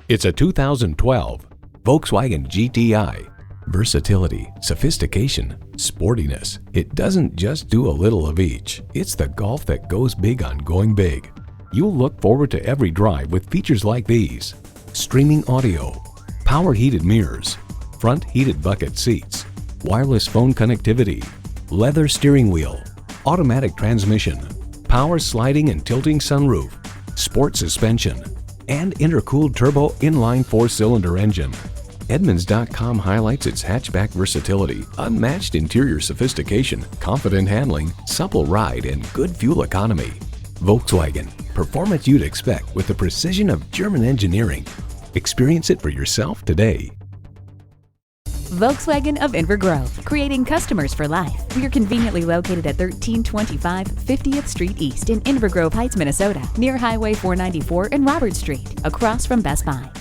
It's a 2012 Volkswagen GTI. Versatility, sophistication, sportiness. It doesn't just do a little of each. It's the Golf that goes big on going big. You'll look forward to every drive with features like these: streaming audio, power heated mirrors, front heated bucket seats, wireless phone connectivity, leather steering wheel, automatic transmission, power sliding and tilting sunroof, sport suspension, and intercooled turbo inline 4-cylinder engine. Edmunds.com highlights its hatchback versatility, unmatched interior sophistication, confident handling, supple ride, and good fuel economy. Volkswagen, performance you'd expect with the precision of German engineering. Experience it for yourself today. Volkswagen of Inver Grove, creating customers for life. We are conveniently located at 1325 50th Street East in Inver-Grove-Heights, Minnesota, near Highway 494 and Robert Street, across from Best Buy.